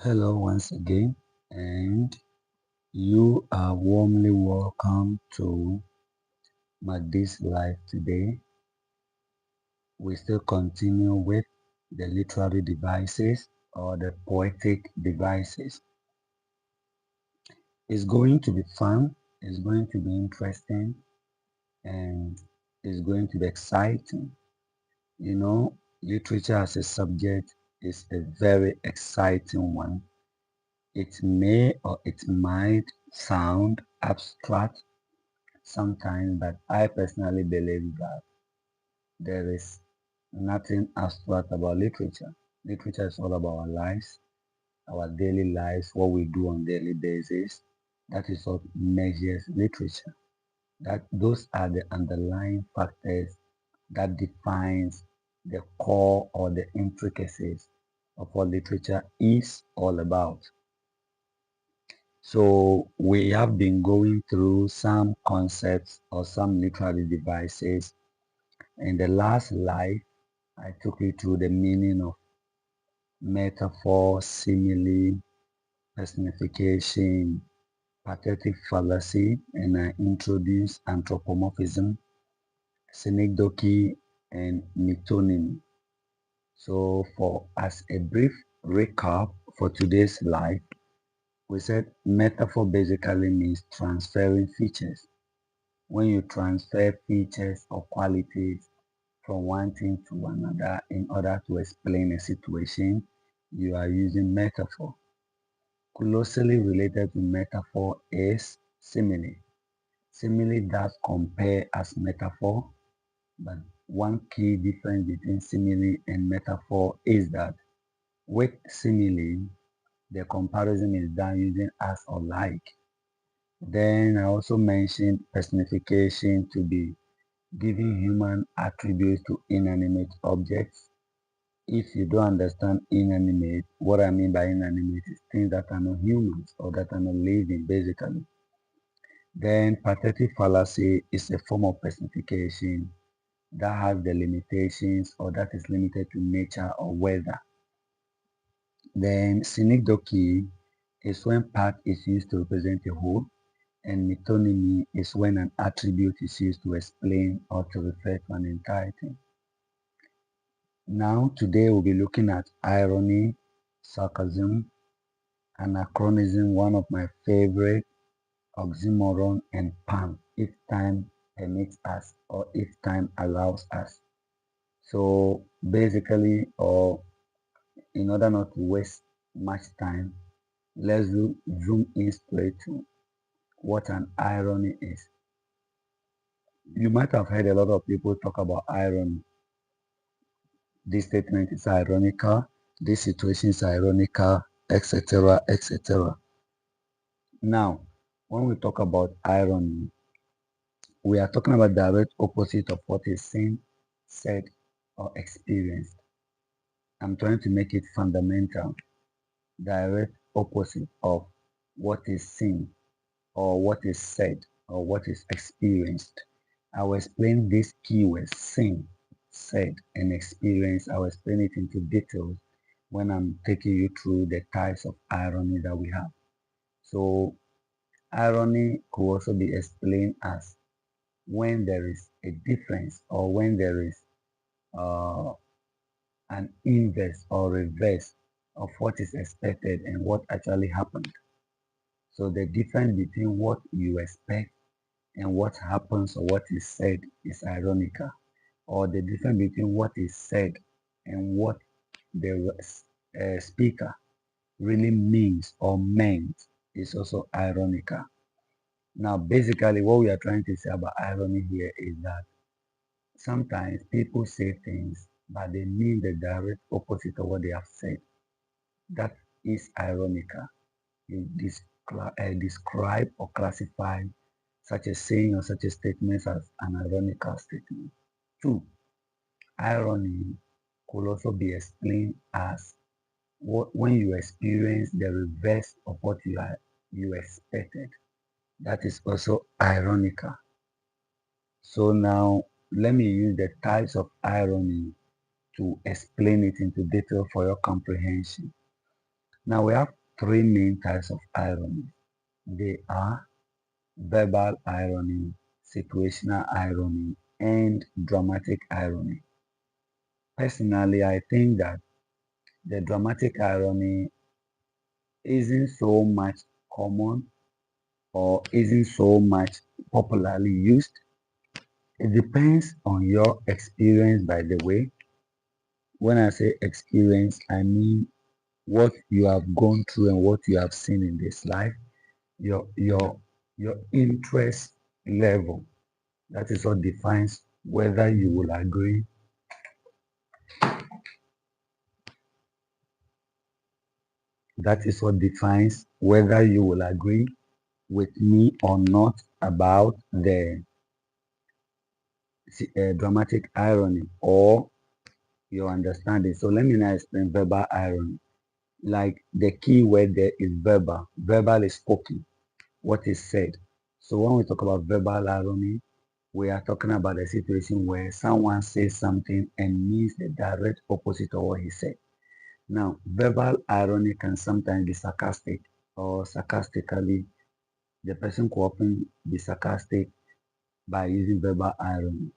Hello once again, and you are warmly welcome to McD's Life today. We still continue with the literary devices or the poetic devices. It's going to be fun, it's going to be interesting, and it's going to be exciting. Literature as a subject is a very exciting one. It may or it might sound abstract sometimes, but I personally believe that there is nothing abstract about literature. Literature is all about our lives, our daily lives, what we do on daily basis. That is what measures literature. That those are the underlying factors that defines the core or the intricacies of what literature is all about. So we have been going through some concepts or some literary devices. In the last live, I took you through the meaning of metaphor, simile, personification, pathetic fallacy, and I introduced anthropomorphism, synecdoche, and metonymy. So for as a brief recap for today's live, we said metaphor basically means transferring features. When you transfer features or qualities from one thing to another in order to explain a situation, you are using metaphor. Closely related to metaphor is simile. Simile does compare as metaphor, but one key difference between simile and metaphor is that with simile, the comparison is done using as or like. Then I also mentioned personification to be giving human attributes to inanimate objects. If you don't understand inanimate, what I mean by inanimate is things that are not humans or that are not living, basically. Then pathetic fallacy is a form of personification that has the limitations or that is limited to nature or weather. Then synecdoche is when part is used to represent a whole, and metonymy is when an attribute is used to explain or to refer to an entire thing. Now, today we'll be looking at irony, sarcasm, anachronism, one of my favorite, oxymoron, and pun, if time permits us or if time allows us. So basically, or in order not to waste much time, let's zoom in straight to what an irony is. You might have heard a lot of people talk about irony. This statement is ironical, this situation is ironical, etc., etc. Now, when we talk about irony, we are talking about direct opposite of what is seen, said, or experienced. I'm trying to make it fundamental. Direct opposite of what is seen, or what is said, or what is experienced. I will explain these keywords, seen, said, and experienced. I will explain it into details when I'm taking you through the types of irony that we have. So irony could also be explained as when there is a difference or when there is uh, an inverse or reverse of what is expected and what actually happened. So the difference between what you expect and what happens or what is said is ironical, or the difference between what is said and what the speaker really means or meant is also ironical. Now, basically, what we are trying to say about irony here is that sometimes people say things, but they mean the direct opposite of what they have said. That is ironical. You describe or classify such a saying or such a statement as an ironical statement. Two, irony could also be explained as when you experience the reverse of what you expected. That is also ironical. So now let me use the types of irony to explain it into detail for your comprehension. Now we have three main types of irony. They are verbal irony, situational irony, and dramatic irony. Personally, I think that the dramatic irony isn't so much common or isn't so much popularly used. It depends on your experience, by the way. When I say experience, I mean what you have gone through and what you have seen in this life, your your your interest level. That is what defines whether you will agree. That is what defines whether you will agree with me or not about the dramatic irony or your understanding. So let me now explain verbal irony. Like the key word there is verbal. Verbal is spoken, what is said. So when we talk about verbal irony, we are talking about a situation where someone says something and means the direct opposite of what he said. Now, verbal irony can sometimes be sarcastic or sarcastically, the person could often be sarcastic by using verbal irony.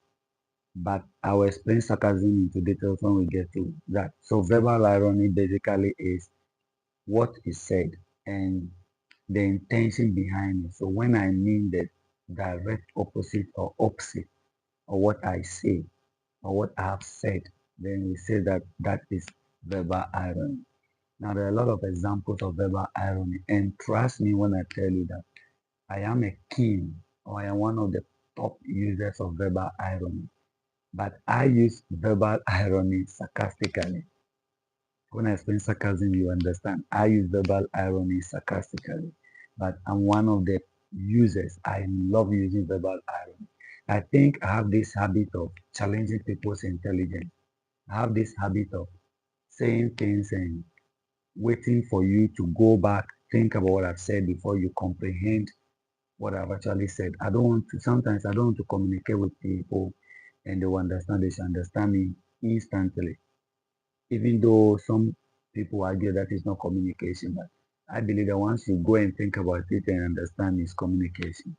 But I will explain sarcasm into details when we get to that. So verbal irony basically is what is said and the intention behind it. So when I mean the direct opposite or opposite of what I say or what I have said, then we say that that is verbal irony. Now there are a lot of examples of verbal irony, and trust me when I tell you that I am a king or I am one of the top users of verbal irony. But I use verbal irony sarcastically. When I explain sarcasm, you understand. I use verbal irony sarcastically, but I'm one of the users. I love using verbal irony. I think I have this habit of challenging people's intelligence. I have this habit of saying things and waiting for you to go back, think about what I've said before you comprehend what I've actually said. I don't want to, sometimes I don't want to communicate with people and they will understand, they should understand me instantly. Even though some people argue that is not communication, but I believe that once you go and think about it and understand it's communication.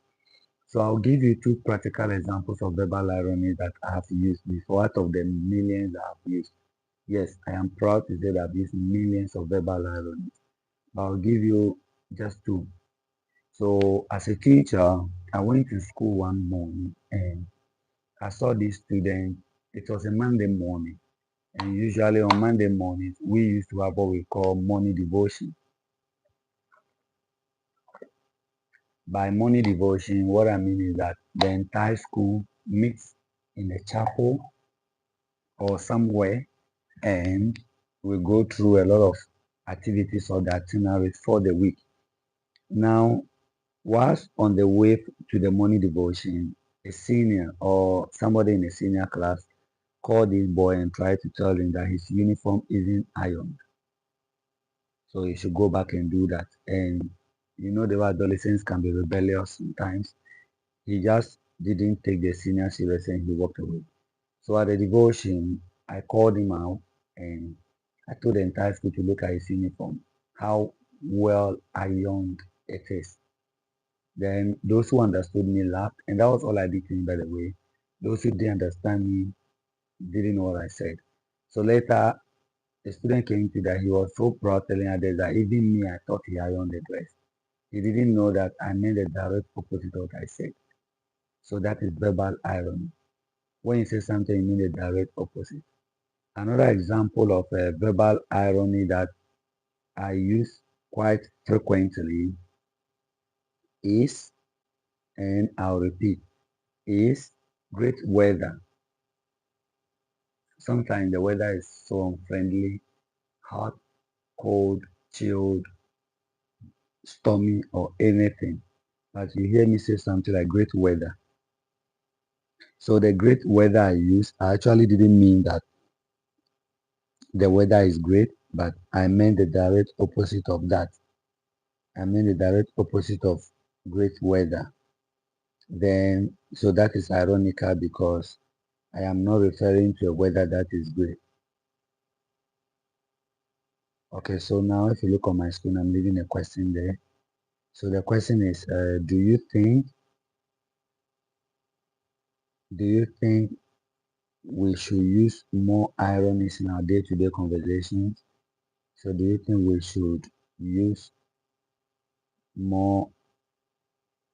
So I'll give you two practical examples of verbal irony that I have used before out of the millions I've used. Yes, I am proud to say that I've used millions of verbal irony. But I'll give you just two. So as a teacher, I went to school one morning and I saw this student. It was a Monday morning. And usually on Monday mornings, we used to have what we call morning devotion. By morning devotion, what I mean is that the entire school meets in a chapel or somewhere and we go through a lot of activities or the itineraries for the week. Now, whilst on the way to the morning devotion, a senior or somebody in a senior class called this boy and tried to tell him that his uniform isn't ironed. So he should go back and do that. And you know, the way adolescents can be rebellious sometimes. He just didn't take the senior serious and he walked away. So at the devotion, I called him out and I told the entire school to look at his uniform, how well ironed it is. Then those who understood me laughed, and that was all I did to him, by the way. Those who didn't understand me didn't know what I said. So later, the student came to that he was so proud telling others that even me, I thought he ironed the dress. He didn't know that I meant the direct opposite of what I said. So that is verbal irony. When you say something, you mean the direct opposite. Another example of verbal irony that I use quite frequently is, and I'll repeat, is great weather. Sometimes the weather is so unfriendly, hot, cold, chilled, stormy, or anything. But you hear me say something like great weather. So the great weather I use, I actually didn't mean that the weather is great, but I meant the direct opposite of that. I mean the direct opposite of great weather. Then, so that is ironical because I am not referring to a weather that is great. Okay, so now if you look on my screen, I'm leaving a question there. So the question is, do you think we should use more ironies in our day-to-day conversations? So do you think we should use more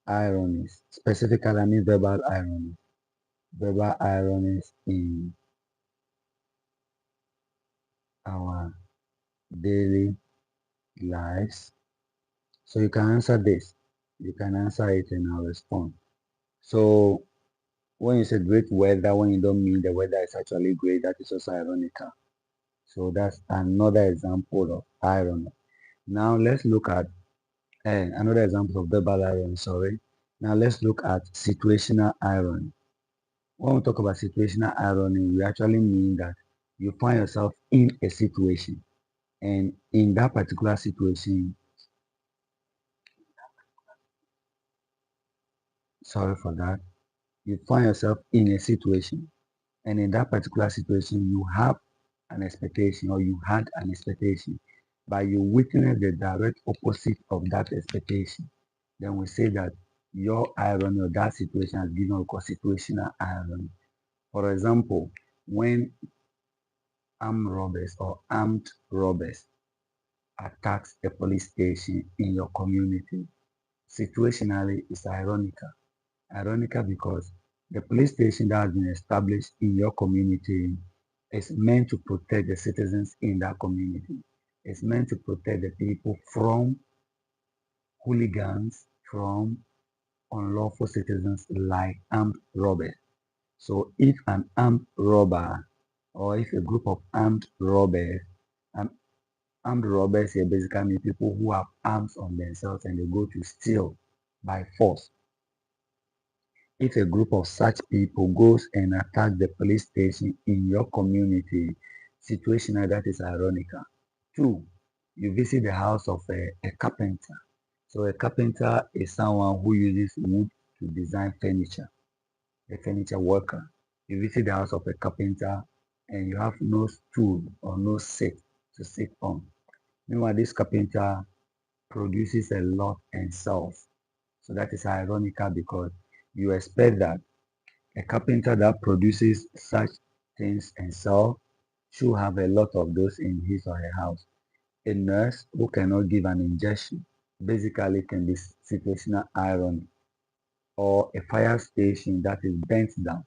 ironies, specifically, I mean verbal ironies in our daily lives? So you can answer this. You can answer it and I'll respond. So when you say great weather, when you don't mean the weather is actually great, that is also ironical. So that's another example of irony. Now let's look at another example of verbal irony, sorry. Now let's look at situational irony. When we talk about situational irony, we actually mean that you find yourself in a situation, and in that particular situation, sorry for that, you find yourself in a situation, and in that particular situation, you have an expectation or you had an expectation, but you witness the direct opposite of that expectation. Then we say that your irony or that situation has given what we call situational irony. For example, when armed robbers attacks a police station in your community, situationally it's ironical. Ironical because the police station that has been established in your community is meant to protect the citizens in that community. It's meant to protect the people from hooligans, from unlawful citizens like armed robbers. So if an armed robber or if a group of um, armed robbers here basically mean people who have arms on themselves and they go to steal by force. If a group of such people goes and attack the police station in your community, situational that is ironical. Two, you visit the house of a carpenter. So a carpenter is someone who uses wood to design furniture, a furniture worker. You visit the house of a carpenter and you have no stool or no seat to sit on. Meanwhile, this carpenter produces a lot and sells. So that is ironical because you expect that a carpenter that produces such things and sells should have a lot of those in his or her house. A nurse who cannot give an injection basically can be situational irony, or a fire station that is burnt down.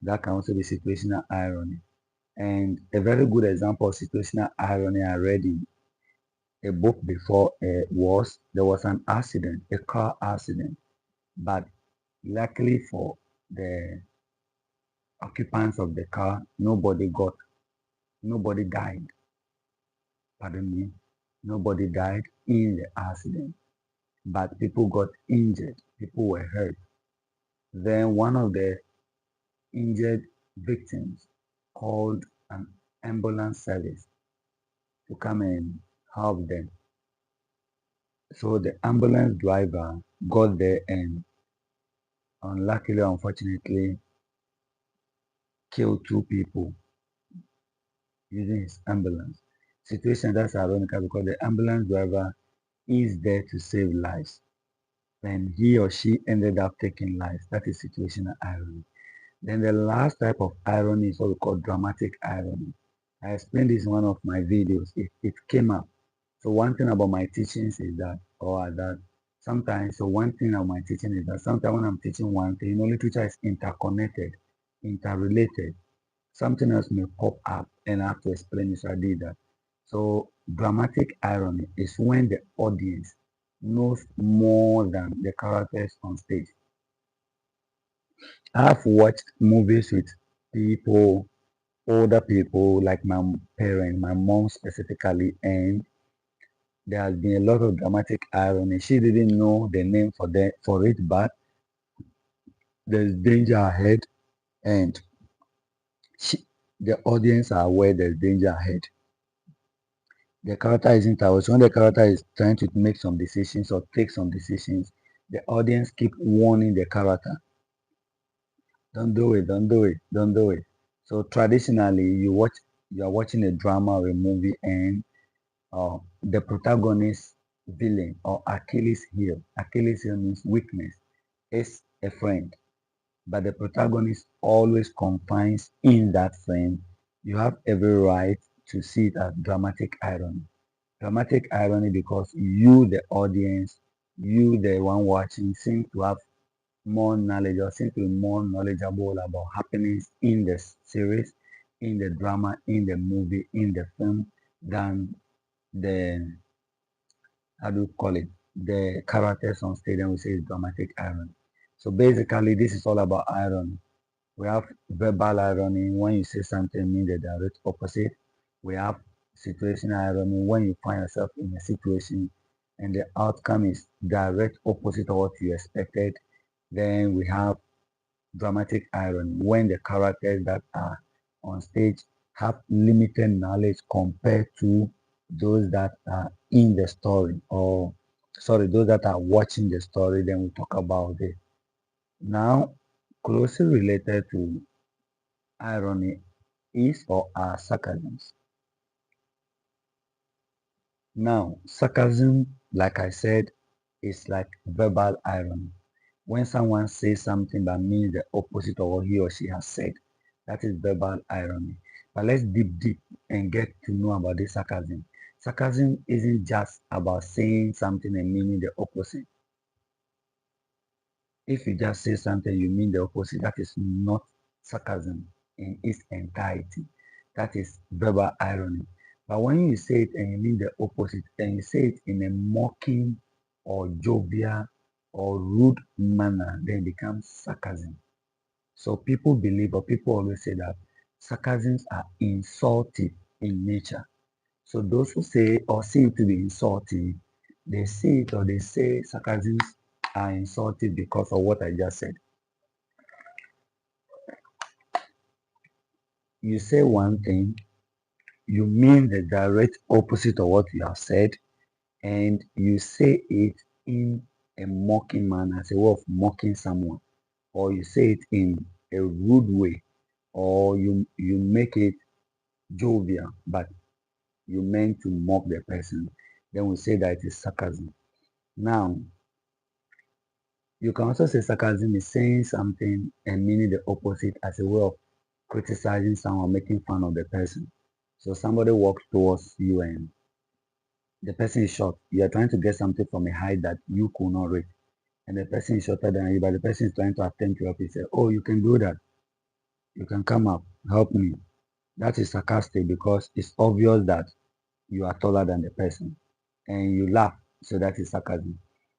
That can also be situational irony. And a very good example of situational irony I read in a book before was there was an accident, a car accident, but luckily for the occupants of the car, nobody died. Pardon me, nobody died in the accident, but people got injured. People were hurt. Then one of the injured victims called an ambulance service to come and help them. So the ambulance driver got there and unluckily, unfortunately, killed two people using his ambulance. Situation that's ironical because the ambulance driver is there to save lives. And he or she ended up taking lives. That is situational irony. Then the last type of irony is what we call dramatic irony. I explained this in one of my videos. It came up. So one thing about my teachings is that, so one thing about my teaching is that sometimes when I'm teaching one thing, literature is interconnected, interrelated. Something else may pop up and I have to explain it. So I did that. So dramatic irony is when the audience knows more than the characters on stage. I've watched movies with people, older people like my parents, my mom specifically, and there has been a lot of dramatic irony. She didn't know the name for it, but there's danger ahead, and she, the audience are aware there's danger ahead. The character isn't aware. So when the character is trying to make some decisions or take some decisions, the audience keep warning the character, "Don't do it, don't do it, don't do it." So traditionally, you are watching a drama or a movie, and the protagonist villain or Achilles heel. Achilles heel means weakness. Is a friend, but the protagonist always confines in that friend. You have every right to see it as dramatic irony. Dramatic irony because you, the audience, you, the one watching, seem to have more knowledge or seem to be more knowledgeable about happenings in the series, in the drama, in the movie, in the film than the, how do you call it, the characters on stage, and we say it's dramatic irony. So basically, this is all about irony. We have verbal irony when you say something mean the direct opposite. We have situational irony when you find yourself in a situation and the outcome is direct opposite of what you expected. Then we have dramatic irony when the characters that are on stage have limited knowledge compared to those that are in the story, or sorry, those that are watching the story. Then we talk about it. Now, closely related to irony is or are sarcasms. Now, sarcasm, like I said, is like verbal irony. When someone says something that means the opposite of what he or she has said, that is verbal irony. But let's deep and get to know about this sarcasm. Sarcasm isn't just about saying something and meaning the opposite. If you just say something, you mean the opposite. That is not sarcasm in its entirety. That is verbal irony. But when you say it and you mean the opposite, and you say it in a mocking or jovial or rude manner, then it becomes sarcasm. So people believe, or people always say that sarcasms are insultive in nature. So those who say or seem to be insulting, they see it or they say sarcasms are insulting because of what I just said. You say one thing, you mean the direct opposite of what you have said, and you say it in a mocking manner, as a way of mocking someone, or you say it in a rude way, or you make it jovial, but you meant to mock the person. Then we say that it is sarcasm. Now, you can also say sarcasm is saying something and meaning the opposite as a way of criticizing someone, making fun of the person. So somebody walks towards you and the person is short. You are trying to get something from a height that you could not reach. And the person is shorter than you, but the person is trying to attempt to help you. Say, oh, you can do that. You can come up, help me. That is sarcastic because it's obvious that you are taller than the person. And you laugh. So that is sarcasm.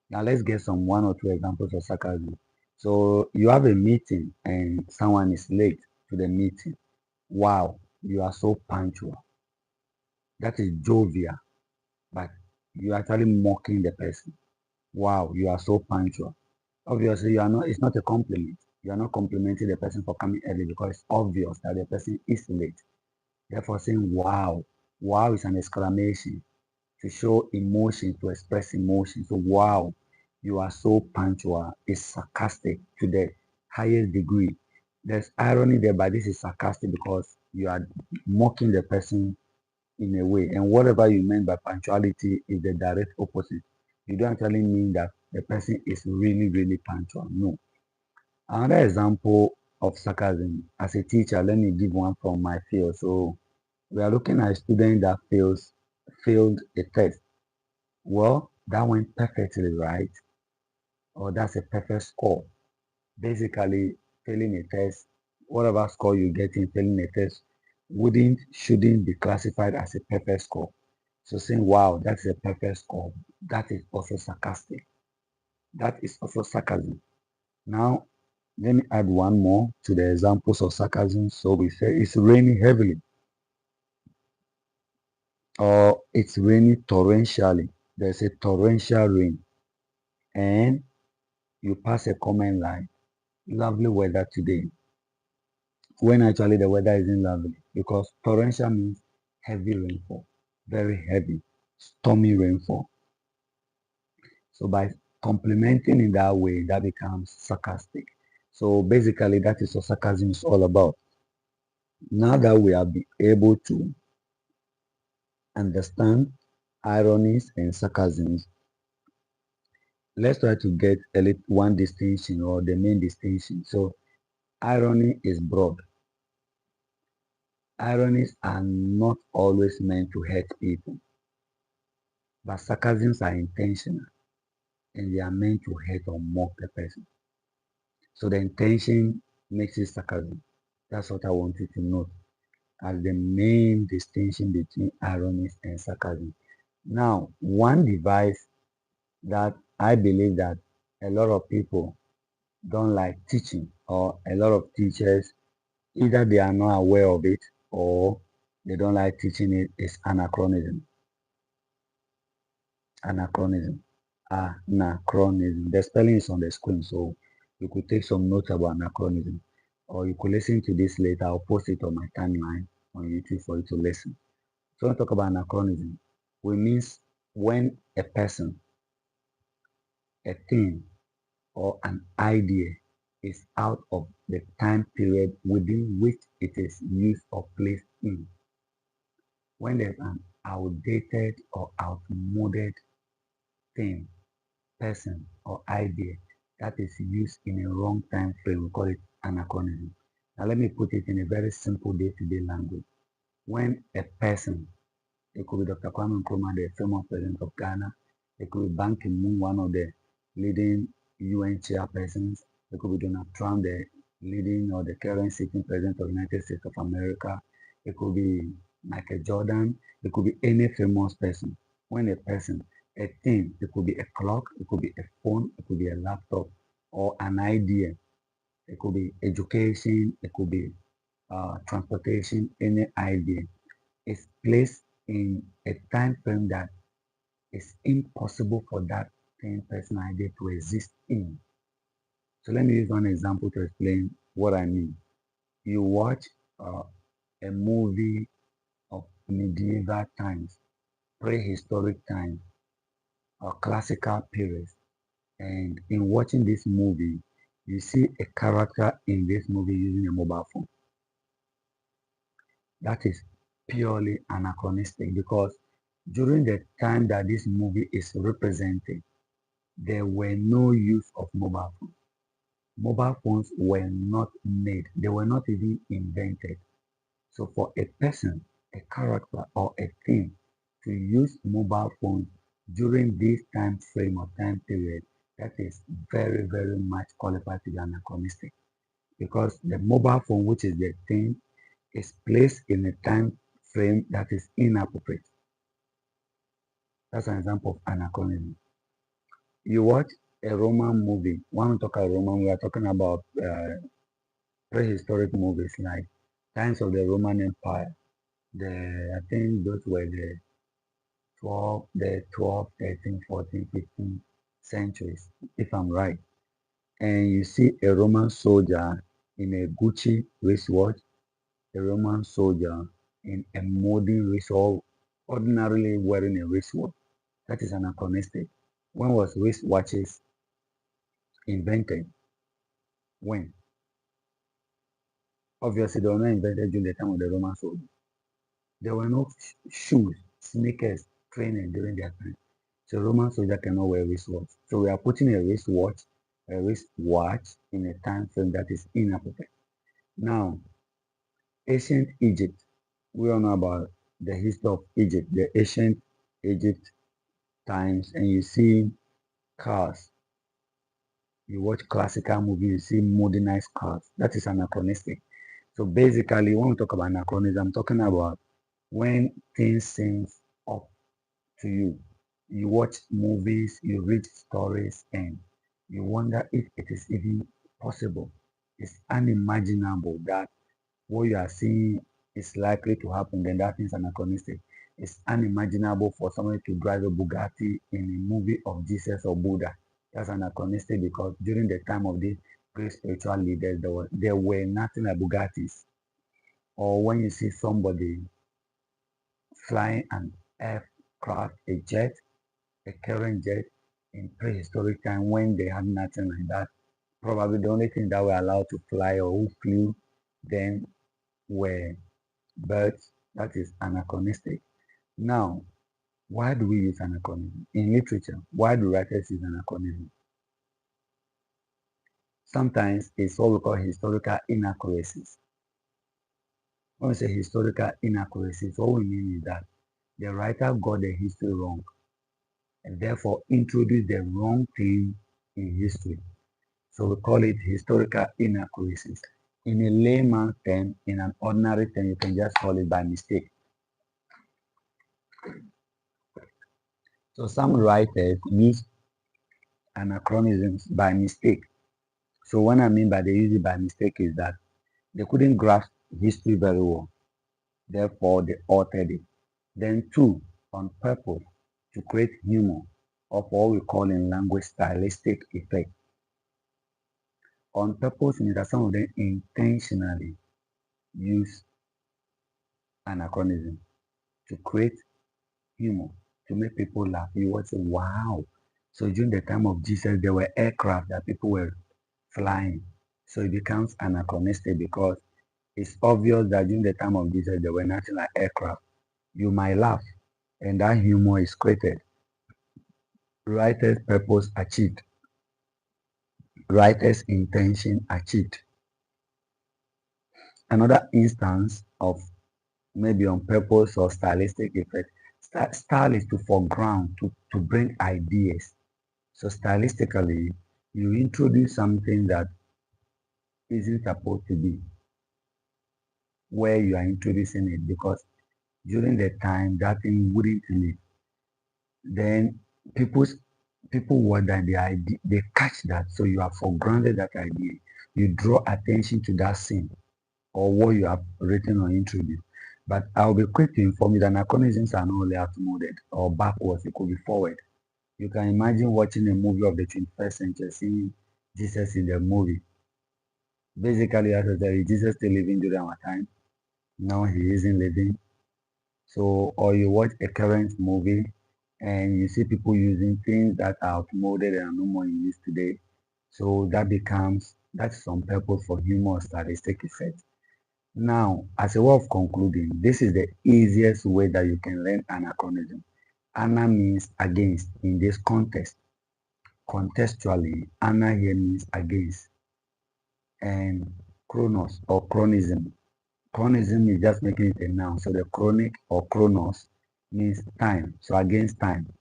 Now let's get some one or two examples of sarcasm. So you have a meeting and someone is late to the meeting. Wow, you are so punctual. That is jovial, but you are actually mocking the person. Wow, you are so punctual. Obviously, you are not. It's not a compliment. You are not complimenting the person for coming early because it's obvious that the person is late. Therefore, saying wow, wow is an exclamation to show emotion, to express emotion. So wow, you are so punctual is sarcastic to the highest degree. There's irony there, but this is sarcastic because you are mocking the person in a way. And whatever you meant by punctuality is the direct opposite. You don't actually mean that the person is really, really punctual. No. Another example of sarcasm as a teacher, let me give one from my field. So we are looking at a student that failed a test. Well, that went perfectly right, or that's a perfect score. Basically, failing a test, whatever score you get in failing a test, shouldn't be classified as a perfect score. So saying, wow, that's a perfect score, that is also sarcastic. That is also sarcasm. Now, let me add one more to the examples of sarcasm. So we say it's raining heavily, or it's raining torrentially. There's a torrential rain, and you pass a comment like, lovely weather today, when actually the weather isn't lovely because torrential means heavy rainfall, very heavy, stormy rainfall. So by complimenting in that way, that becomes sarcastic. So basically, that is what sarcasm is all about. Now that we have been able to understand ironies and sarcasms. Let's try to get one distinction or the main distinction. So irony is broad. Ironies are not always meant to hurt people, but sarcasms are intentional and they are meant to hurt or mock the person. So the intention makes it sarcasm. That's what I want you to note as the main distinction between ironies and sarcasm. Now, one device that I believe that a lot of people don't like teaching, or a lot of teachers either they are not aware of it or they don't like teaching it, is anachronism. Anachronism. Anachronism. The spelling is on the screen, so you could take some notes about anachronism, or you could listen to this later. I'll post it on my timeline on YouTube for you to listen. So when we talk about anachronism, we means when a person, a thing, or an idea is out of the time period within which it is used or placed in. When there's an outdated or outmoded thing, person, or idea that is used in a wrong time frame, we call it anachronism. Now let me put it in a very simple day-to-day language. When a person, it could be Dr. Kwame Nkrumah, the famous president of Ghana. It could be Ban Ki-moon, one of the leading UN chairpersons. It could be Donald Trump, the leading or the current sitting president of the United States of America. It could be Michael Jordan. It could be any famous person. When a person, a thing, it could be a clock, it could be a phone, it could be a laptop, or an idea. It could be education, it could be transportation, any idea is placed in a time frame that is impossible for that same person idea to exist in. So let me use one example to explain what I mean. You watch uh, a movie of medieval times, prehistoric times, or classical periods, and in watching this movie, you see a character in this movie using a mobile phone. That is purely anachronistic because during the time that this movie is represented, there were no use of mobile phones. Mobile phones were not made, they were not even invented. So for a person, a character, or a thing to use mobile phones during this time frame or time period, that is very, very much qualified to be anachronistic because the mobile phone, which is the thing, is placed in a time frame that is inappropriate. That's an example of anachronism. You watch a Roman movie. When we talk about Roman, we are talking about prehistoric movies like times of the Roman Empire. I think those were the 12, 13, 14, 15 centuries, if I'm right. And you see a Roman soldier in a Gucci wristwatch, a Roman soldier in a modern wristwatch, ordinarily wearing a wristwatch. That is anachronistic. When was wristwatches invented? When? Obviously, they were not invented during the time of the Roman soldiers. There were no shoes, sneakers, training during their time. So Roman soldier cannot wear wristwatch. So we are putting a wristwatch in a time frame that is inappropriate. Now, ancient Egypt, we all know about the history of Egypt, the ancient Egypt times, and you see cars. You watch classical movies, you see modernized cars. That is anachronistic. So basically, when we talk about anachronism, I'm talking about when things seem up to you. You watch movies, you read stories, and you wonder if it is even possible. It's unimaginable that what you are seeing is likely to happen, then that is anachronistic. It's unimaginable for somebody to drive a Bugatti in a movie of Jesus or Buddha. That's anachronistic because during the time of these great spiritual leaders, there were nothing like Bugattis. Or when you see somebody flying an aircraft, a jet, a current jet in prehistoric time when they had nothing like that, probably the only thing that were allowed to fly or who flew then were birds. That is anachronistic. Now, Why do we use anachronism? In literature, why do writers use anachronism? Sometimes it's what we call historical inaccuracies. When we say historical inaccuracies, what we mean is that the writer got the history wrong and therefore introduced the wrong thing in history. So we call it historical inaccuracies. In a layman's term, in an ordinary term, you can just call it by mistake. So some writers use anachronisms by mistake. So what I mean by they use it by mistake is that they couldn't grasp history very well. Therefore, they altered it. Then two, on purpose, to create humor of what we call in language stylistic effect. On purpose means that some of them intentionally use anachronism to create humor, to make people laugh. You would say, wow. So during the time of Jesus, there were aircraft that people were flying. So it becomes anachronistic because it's obvious that during the time of Jesus, there were nothing like aircraft. You might laugh, and that humor is created. Writer's purpose achieved. Writer's intention achieved. Another instance of maybe on purpose or stylistic effect. Style is to foreground, to bring ideas. So stylistically, you introduce something that isn't supposed to be where you are introducing it because during the time that thing wouldn't live. Then people's people wonder the idea, they catch that. So you have foregrounded that idea. You draw attention to that scene or what you have written or introduced. But I'll be quick to inform you that anachronisms are not only outmoded or backwards, it could be forward. You can imagine watching a movie of the 21st century, seeing Jesus in the movie. Basically, as I said, Jesus still living during our time. Now he isn't living. So, or you watch a current movie and you see people using things that are outmoded and are no more in use today. So that's on purpose for humor or statistic effect. Now, as a way of concluding, this is the easiest way that you can learn anachronism. Ana means against in this context. Contextually, ana here means against. And chronos or chronism. Chronism is just making it a noun. So the chronic or chronos means time. So against time.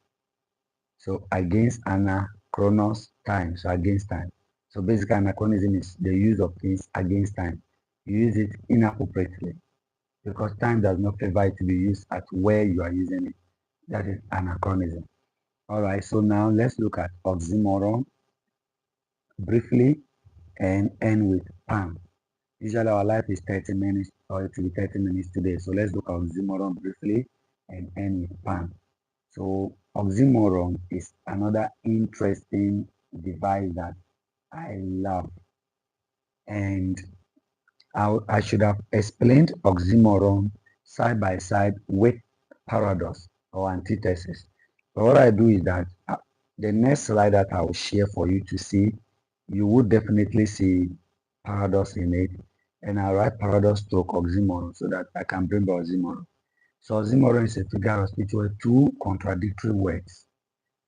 So against ana, chronos, time. So against time. So basically anachronism is the use of things against time. You use it inappropriately because time does not favor it to be used at where you are using it. That is anachronism. All right, so now let's look at oxymoron briefly and end with PAM. Usually our life is 30 minutes or it will be 30 minutes today. So let's look at oxymoron briefly and end with PAM. So oxymoron is another interesting device that I love. And I should have explained oxymoron side by side with paradox or antithesis. But what I do is that the next slide that I will share for you to see, you would definitely see paradox in it. And I write paradox stroke oxymoron so that I can bring the oxymoron. So oxymoron is a figure of speech where two contradictory words.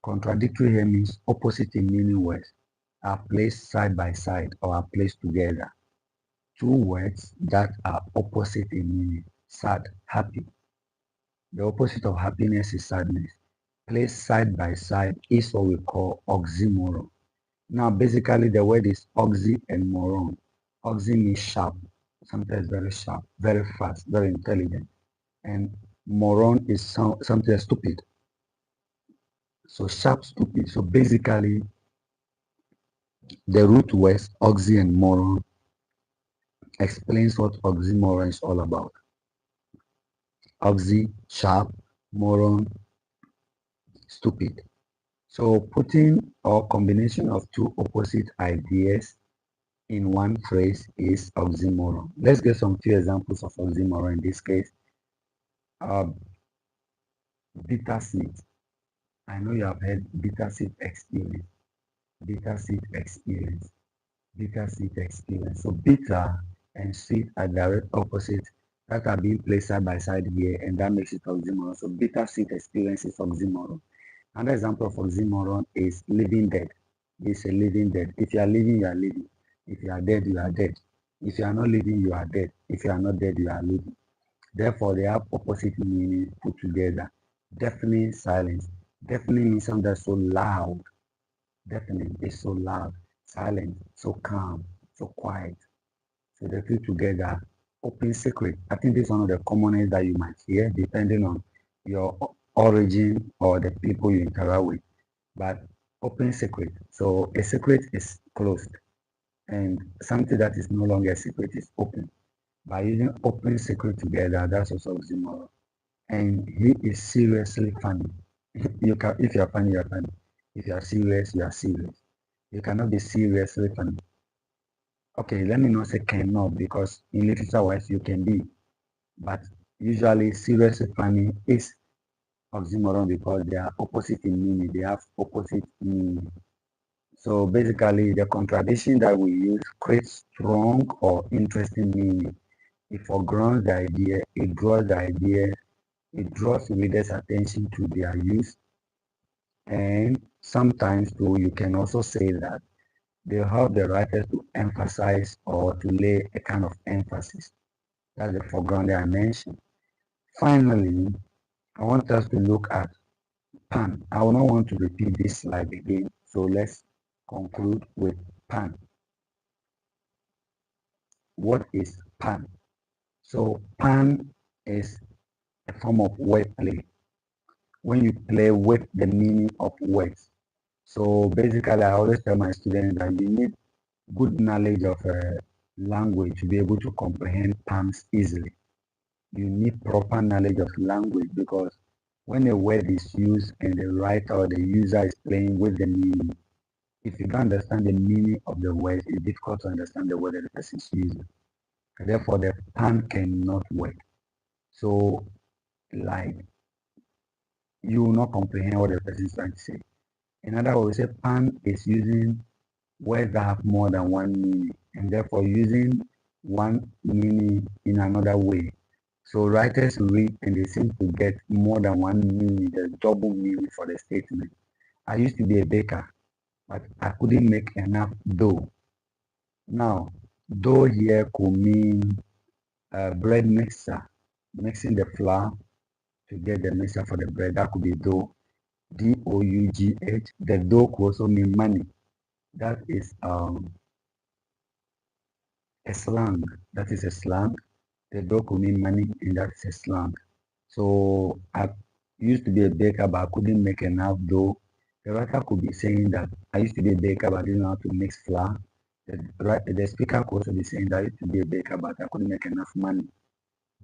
Contradictory here means opposite in meaning words are placed side by side or are placed together. Two words that are opposite in meaning. Sad, happy. The opposite of happiness is sadness. Placed side by side is what we call oxymoron. Now, basically, the word is oxy and moron. Oxy means sharp, sometimes very sharp, very fast, very intelligent. And moron is something stupid. So sharp, stupid. So basically, the root words oxy and moron explains what oxymoron is all about. Oxy, sharp, moron, stupid. So putting or combination of two opposite ideas in one phrase is oxymoron. Let's get some few examples of oxymoron in this case. Uh, bitter sweet. I know you have heard bitter sweet experience. Bitter sweet experience. Bitter sweet experience. So bitter and sweet are direct opposite that are being placed side by side here, and that makes it oxymoron. So bittersweet experience is oxymoron. Another example of oxymoron is living dead. It's a living dead. If you are living, you are living. If you are dead, you are dead. If you are not living, you are dead. If you are not dead, you are living. Therefore, they have opposite meaning put together. Deafening silence. Deafening means something that's so loud. Deafening is so loud. Silent, so calm, so quiet. So the two together, open secret. I think this is one of the commonest that you might hear depending on your origin or the people you interact with. But open secret. So a secret is closed and something that is no longer a secret is open. By using open secret together, that's also oxymoron. And he is seriously funny. You can, if you are funny, you are funny. If you are serious, you are serious. You cannot be seriously funny. Okay, let me not say cannot because in literature wise you can be, but usually seriously funny is oxymoron because they are opposite in meaning. They have opposite meaning. So basically, the contradiction that we use creates strong or interesting meaning. It foregrounds the idea, it draws readers' attention to their use, and sometimes too, you can also say that they help the writers to emphasize or to lay a kind of emphasis. That's the foreground that I mentioned. Finally, I want us to look at pan. I will not want to repeat this slide again, so let's conclude with pan. What is pan? So pan is a form of word play. When you play with the meaning of words. So basically, I always tell my students that you need good knowledge of language to be able to comprehend terms easily. You need proper knowledge of language because when a word is used and the writer or the user is playing with the meaning, if you don't understand the meaning of the word, it's difficult to understand the word that the person is using. And therefore, the pan cannot work. So, like, you will not comprehend what the person is trying to say. In other words, a pan is using words that have more than one meaning, and therefore using one meaning in another way. So writers read and they seem to get more than one meaning, the double meaning for the statement. I used to be a baker, but I couldn't make enough dough. Now, dough here could mean bread mixer, mixing the flour to get the mixture for the bread. That could be dough, D-O-U-G-H. The dough could also mean money. That is a slang. That is a slang. The dough could mean money, and that's a slang. So I used to be a baker, but I couldn't make enough dough. The writer could be saying that I used to be a baker, but I didn't know how to mix flour. The speaker could also be saying that I used to be a baker, but I couldn't make enough money.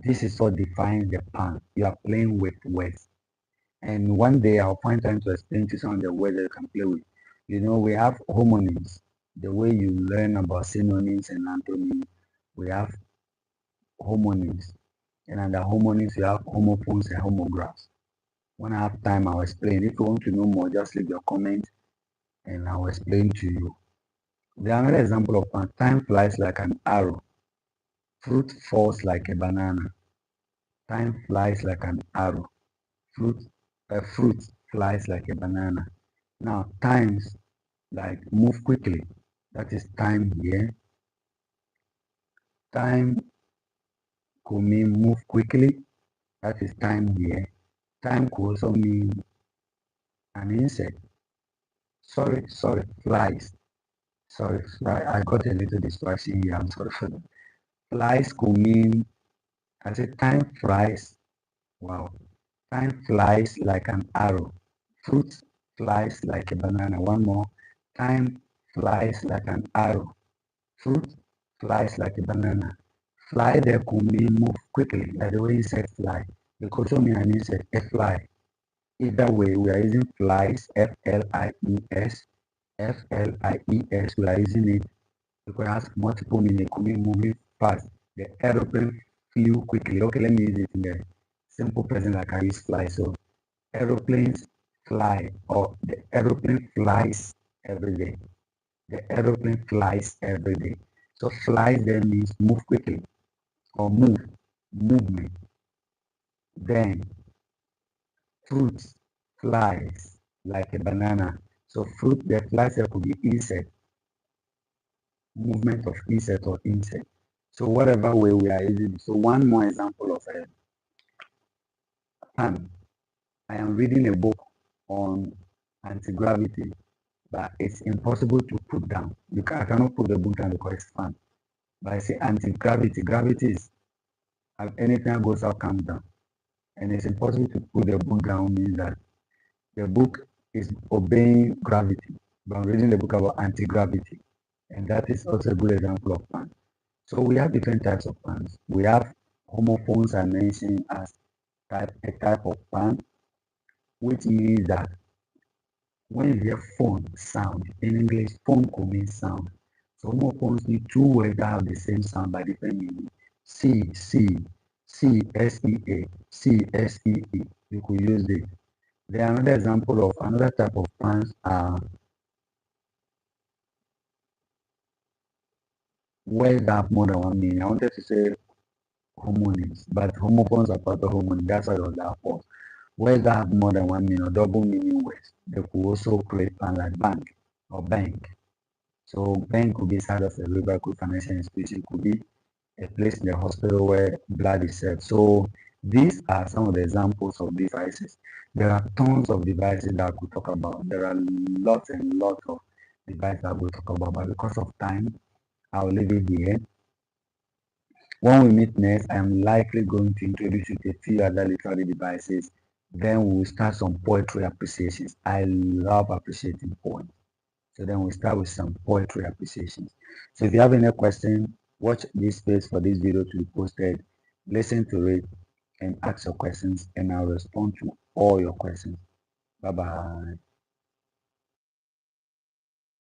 This is what defines the pan. You are playing with words. And one day I'll find time to explain to some of the words that you can play with. You know, we have homonyms. The way you learn about synonyms and antonyms, we have homonyms. And under homonyms, you have homophones and homographs. When I have time, I'll explain. If you want to know more, just leave your comment and I'll explain to you. The another example of time flies like an arrow. Fruit falls like a banana. Time flies like an arrow. Fruit, fruit flies like a banana. Now, times like move quickly. That is time here. Time could mean move quickly. That is time here. Time could also mean an insect. Sorry, flies. Sorry, I got a little distraction here. I'm sorry for that. Flies could mean, I said time flies. Wow. Time flies like an arrow. Fruit flies like a banana. One more. Time flies like an arrow. Fruit flies like a banana. Fly there could mean move quickly, like the way you said fly. It could also mean an insect, a fly. Either way, we are using flies, F-L-I-E-S, F-L-I-E-S. We are using it because it has multiple meaning. It could be moving fast. The aeroplane flew quickly. Okay, let me use it in the simple present like I use fly. So aeroplanes fly or the aeroplane flies every day. The aeroplane flies every day. So flies there means move quickly or move. movement. Then fruits, flies, like a banana. So fruit, the flies there could be insect, movement of insect or insect. So whatever way we are using. So one more example of a fan. I am reading a book on anti-gravity, but it's impossible to put down. I cannot put the book down because it's fun. But I say anti-gravity. Gravity is anything goes up, comes down. And it's impossible to put the book down means that the book is obeying gravity. But I'm reading the book about anti-gravity. And that is also a good example of fun. So we have different types of fans. We have homophones I mentioned as a type of fan, which means that when you hear phone sound, in English, phone could mean sound. So homophones need two words that have the same sound by different meaning. C, C, C, S, E, A, C, S, E, E. You could use it. There are another example of another type of fans are words that have more than one meaning. I wanted to say homonyms, but homophones are part of homonyms. That's why it was that false. Words that have more than one meaning or double meaning words, they could also create fans like bank or bank. So bank could be side of a river, could be financial institution, could be a place in the hospital where blood is served. So these are some of the examples of devices. There are tons of devices that I could talk about. There are lots and lots of devices that we'll talk about, but because of time, I'll leave it here. When we meet next, I'm likely going to introduce you to a few other literary devices. Then we'll start some poetry appreciations. I love appreciating poems. So then we start with some poetry appreciations. So if you have any question, watch this space for this video to be posted, listen to it, and ask your questions, and I'll respond to all your questions. Bye bye.